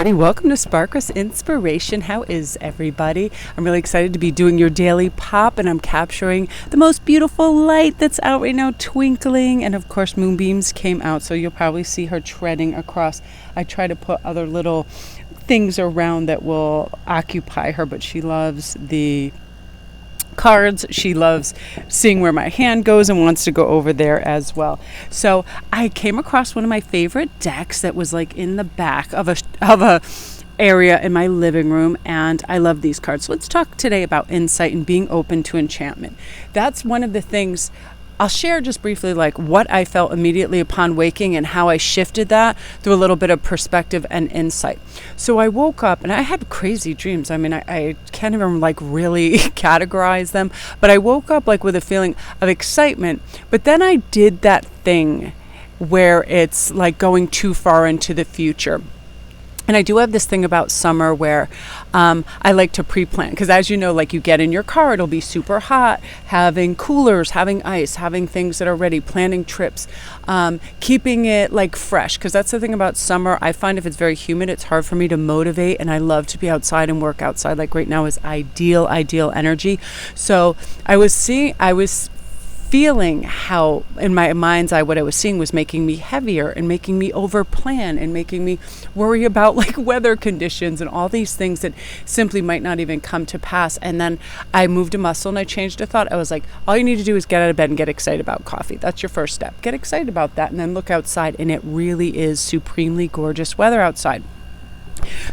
everybody. Welcome to Sparkles Inspiration. How is everybody? I'm really excited to be doing your daily pop, and I'm capturing the most beautiful light that's out right now, twinkling. And of course, moonbeams came out, so you'll probably see her treading across. I try to put other little things around that will occupy her, but she loves the cards. She loves seeing where my hand goes and wants to go over there as well. So I came across one of my favorite decks that was like in the back of a area in my living room, and I love these cards. So let's talk today about insight and being open to enchantment. That's one of the things I'll share just briefly, like what I felt immediately upon waking and how I shifted that through a little bit of perspective and insight. So I woke up and I had crazy dreams. I mean, I can't even like really categorize them, but I woke up like with a feeling of excitement. But then I did that thing where it's like going too far into the future. And I do have this thing about summer where I like to pre-plan, because as you know, like you get in your car, it'll be super hot, having coolers, having ice, having things that are ready, planning trips, keeping it like fresh, because that's the thing about summer. I find if it's very humid, it's hard for me to motivate, and I love to be outside and work outside. Like right now is ideal energy. So I was feeling how in my mind's eye what I was seeing was making me heavier and making me overplan and making me worry about like weather conditions and all these things that simply might not even come to pass. And then I moved a muscle and I changed a thought. I was like, all you need to do is get out of bed and get excited about coffee. That's your first step. Get excited about that and then look outside, and it really is supremely gorgeous weather outside.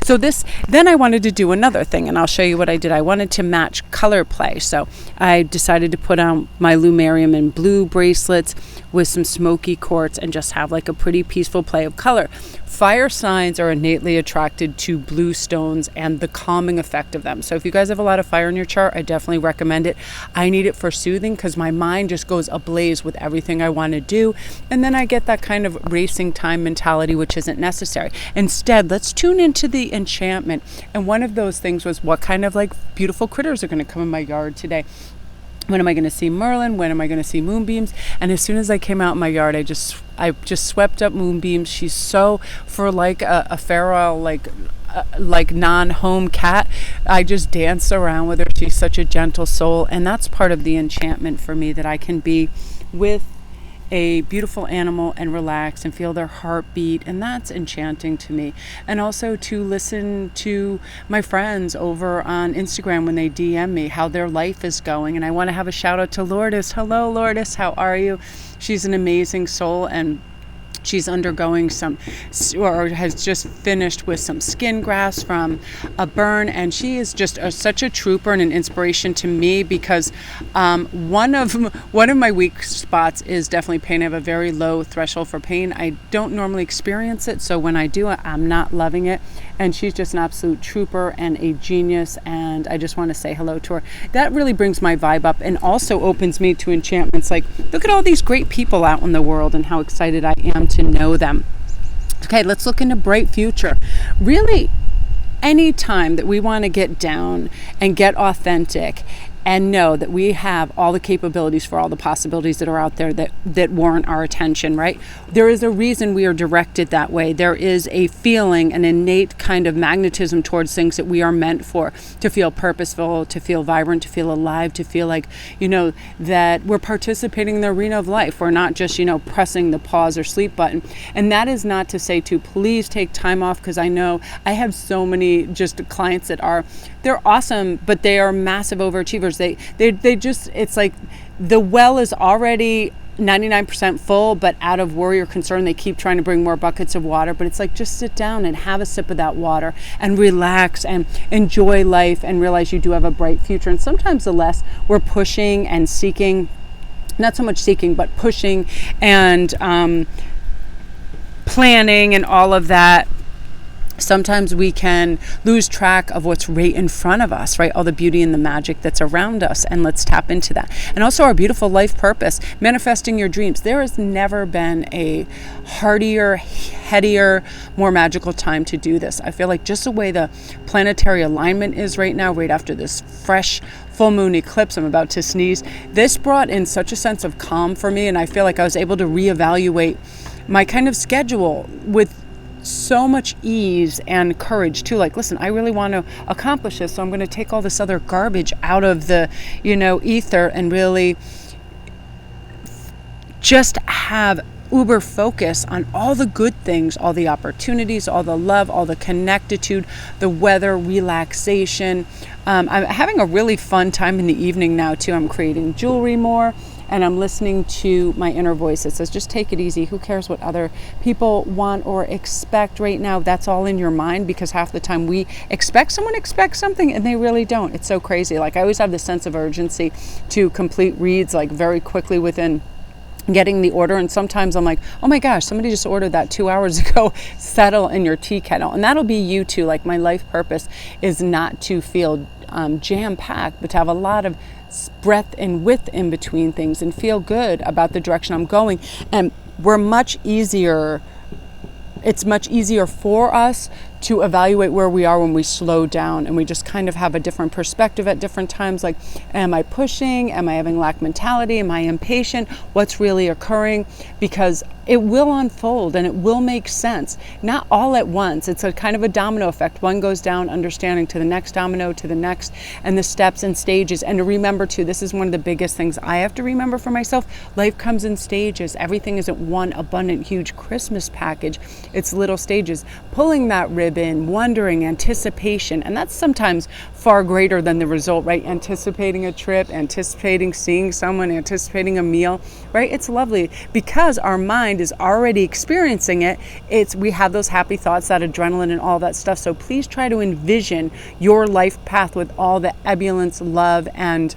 So then I wanted to do another thing, and I'll show you what I did. I wanted to match color play. So I decided to put on my Lumarium in blue bracelets with some smoky quartz and just have like a pretty peaceful play of color. Fire signs are innately attracted to blue stones and the calming effect of them. So if you guys have a lot of fire in your chart, I definitely recommend it. I need it for soothing because my mind just goes ablaze with everything I want to do. And then I get that kind of racing time mentality, which isn't necessary. Instead, let's tune into the enchantment. And one of those things was what kind of like beautiful critters are going to come in my yard today. When am I going to see Merlin? When am I going to see moonbeams? And as soon as I came out in my yard, I just swept up moonbeams. She's so, for like a feral, like non-home cat, I just dance around with her. She's such a gentle soul. And that's part of the enchantment for me, that I can be with a beautiful animal and relax and feel their heartbeat, and that's enchanting to me. And also to listen to my friends over on Instagram when they DM me how their life is going. And I want to have a shout out to Lourdes. Hello Lourdes, how are you? She's an amazing soul, and she's undergoing or has just finished with some skin grafts from a burn, and she is just such a trooper and an inspiration to me, because one of my weak spots is definitely pain. I have a very low threshold for pain. I don't normally experience it, so when I do it, I'm not loving it. And she's just an absolute trooper and a genius, and I just want to say hello to her. That really brings my vibe up and also opens me to enchantments. Like, look at all these great people out in the world and how excited I am to know them. Okay, let's look into bright future. Really, any time that we want to get down and get authentic and know that we have all the capabilities for all the possibilities that are out there that warrant our attention, right? There is a reason we are directed that way. There is a feeling, an innate kind of magnetism towards things that we are meant for, to feel purposeful, to feel vibrant, to feel alive, to feel like, that we're participating in the arena of life. We're not just, pressing the pause or sleep button. And that is not to say to please take time off, because I know I have so many just clients that they're awesome, but they are massive overachievers. They just, it's like the well is already 99% full, but out of worry or concern, they keep trying to bring more buckets of water. But it's like, just sit down and have a sip of that water and relax and enjoy life and realize you do have a bright future. And sometimes the less we're pushing and seeking, not so much seeking, but pushing and planning and all of that, sometimes we can lose track of what's right in front of us, right? All the beauty and the magic that's around us. And let's tap into that. And also our beautiful life purpose, manifesting your dreams. There has never been a heartier, headier, more magical time to do this. I feel like just the way the planetary alignment is right now, right after this fresh full moon eclipse, I'm about to sneeze, this brought in such a sense of calm for me. And I feel like I was able to reevaluate my kind of schedule with so much ease and courage too. Like, listen, I really want to accomplish this, so I'm going to take all this other garbage out of the, ether, and really just have uber focus on all the good things, all the opportunities, all the love, all the connectitude, the weather, relaxation. I'm having a really fun time in the evening now too. I'm creating jewelry more, and I'm listening to my inner voice. It says, just take it easy. Who cares what other people want or expect right now? That's all in your mind, because half the time we expect someone expects something and they really don't. It's so crazy. Like, I always have this sense of urgency to complete reads like very quickly within getting the order, and sometimes I'm like, oh my gosh, somebody just ordered that 2 hours ago. Settle in your tea kettle. And that'll be you too. Like, my life purpose is not to feel jam-packed, but to have a lot of breadth and width in between things and feel good about the direction I'm going. And it's much easier for us to evaluate where we are when we slow down and we just kind of have a different perspective at different times. Like, am I pushing? Am I having lack mentality? Am I impatient? What's really occurring? Because it will unfold and it will make sense. Not all at once. It's a kind of a domino effect. One goes down, understanding, to the next domino, to the next, and the steps and stages. And to remember too, this is one of the biggest things I have to remember for myself. Life comes in stages. Everything isn't one abundant, huge Christmas package. It's little stages. Pulling that ribbon, wondering, anticipation, and that's sometimes far greater than the result, right? Anticipating a trip, anticipating seeing someone, anticipating a meal, right? It's lovely because our mind is already experiencing it. We have those happy thoughts, that adrenaline and all that stuff. So please try to envision your life path with all the ebullience, love, and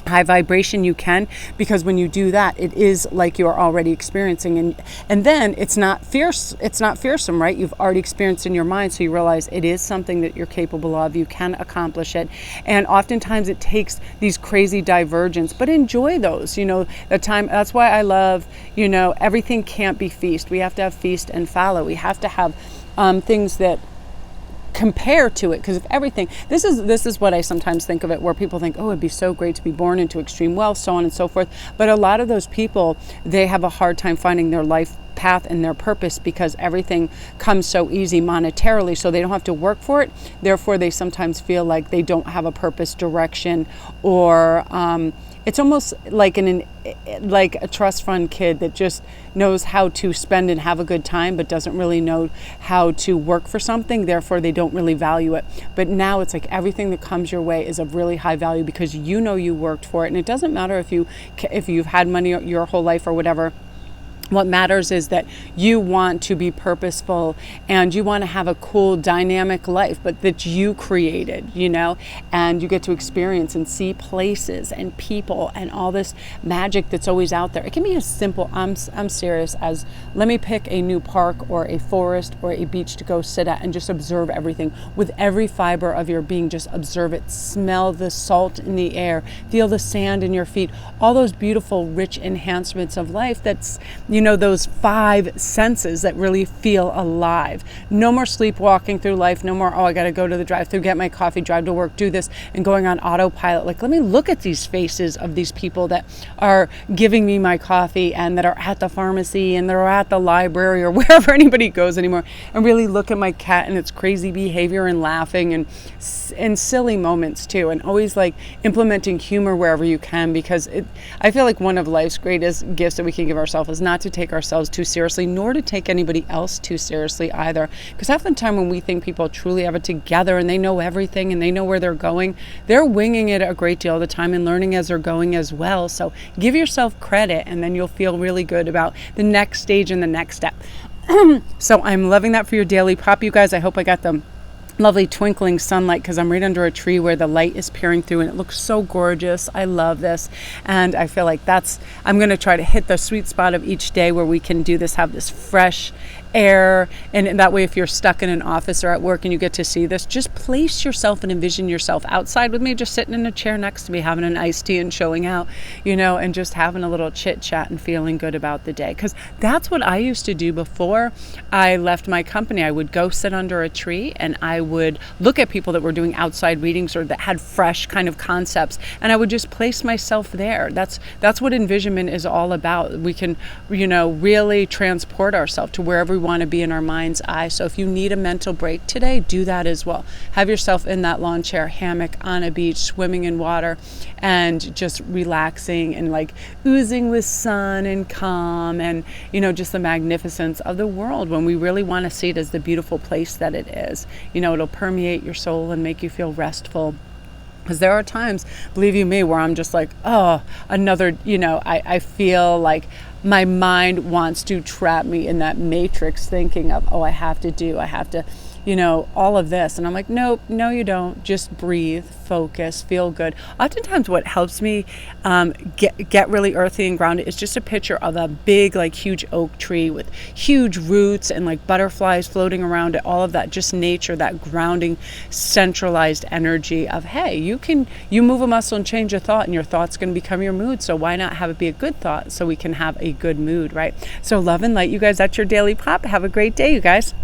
high vibration you can, because when you do that, it is like you're already experiencing, and then it's not fearsome, right? You've already experienced in your mind, so you realize it is something that you're capable of. You can accomplish it, and oftentimes it takes these crazy divergence, but enjoy those. The time. That's why I love. Everything can't be feast. We have to have feast and fallow. We have to have things that compare to it, because if everything, this is what I sometimes think of it, where people think, oh, it'd be so great to be born into extreme wealth, so on and so forth, but a lot of those people, they have a hard time finding their life path and their purpose, because everything comes so easy monetarily, so they don't have to work for it. Therefore, they sometimes feel like they don't have a purpose, direction, or it's almost like like a trust fund kid that just knows how to spend and have a good time, but doesn't really know how to work for something. Therefore, they don't really value it. But now it's like everything that comes your way is of really high value, because you worked for it, and it doesn't matter if you've had money your whole life or whatever. What matters is that you want to be purposeful and you want to have a cool, dynamic life, but that you created, and you get to experience and see places and people and all this magic that's always out there. It can be as simple, I'm serious, as let me pick a new park or a forest or a beach to go sit at and just observe everything with every fiber of your being. Just observe it, smell the salt in the air, feel the sand in your feet, all those beautiful, rich enhancements of life. That's, those five senses that really feel alive. No more sleepwalking through life. No more, I got to go to the drive-thru, get my coffee, drive to work, do this, and going on autopilot. Like, let me look at these faces of these people that are giving me my coffee and that are at the pharmacy and they're at the library or wherever anybody goes anymore, and really look at my cat and its crazy behavior and laughing and silly moments too, and always like implementing humor wherever you can, because I feel like one of life's greatest gifts that we can give ourselves is not to take ourselves too seriously, nor to take anybody else too seriously either. Because half the time when we think people truly have it together and they know everything and they know where they're going, they're winging it a great deal of the time and learning as they're going as well. So give yourself credit, and then you'll feel really good about the next stage and the next step. So I'm loving that for your daily pop, you guys. I hope I got them lovely twinkling sunlight, because I'm right under a tree where the light is peering through and it looks so gorgeous. I love this, and I feel like I'm going to try to hit the sweet spot of each day where we can do this, have this fresh air, and that way if you're stuck in an office or at work and you get to see this, just place yourself and envision yourself outside with me, just sitting in a chair next to me, having an iced tea and showing out, and just having a little chit chat and feeling good about the day. Because that's what I used to do before I left my company. I would go sit under a tree and I would look at people that were doing outside readings or that had fresh kind of concepts, and I would just place myself there. That's what envisionment is all about. We can, really transport ourselves to wherever we want to be in our mind's eye. So if you need a mental break today, do that as well. Have yourself in that lawn chair, hammock, on a beach, swimming in water, and just relaxing and like oozing with sun and calm and, you know, just the magnificence of the world when we really want to see it as the beautiful place that it is. You know, it'll permeate your soul and make you feel restful. Because there are times, believe you me, where I'm just like, oh, another, you know, I feel like my mind wants to trap me in that matrix thinking of, oh, I have to, you know, all of this. And I'm like, nope, no, you don't. Just breathe, focus, feel good. Oftentimes what helps me get really earthy and grounded is just a picture of a big, like huge oak tree with huge roots and like butterflies floating around it, all of that, just nature, that grounding, centralized energy of, hey, you move a muscle and change a thought and your thought's going to become your mood. So why not have it be a good thought so we can have a good mood, right? So love and light, you guys. That's your Daily Pop. Have a great day, you guys.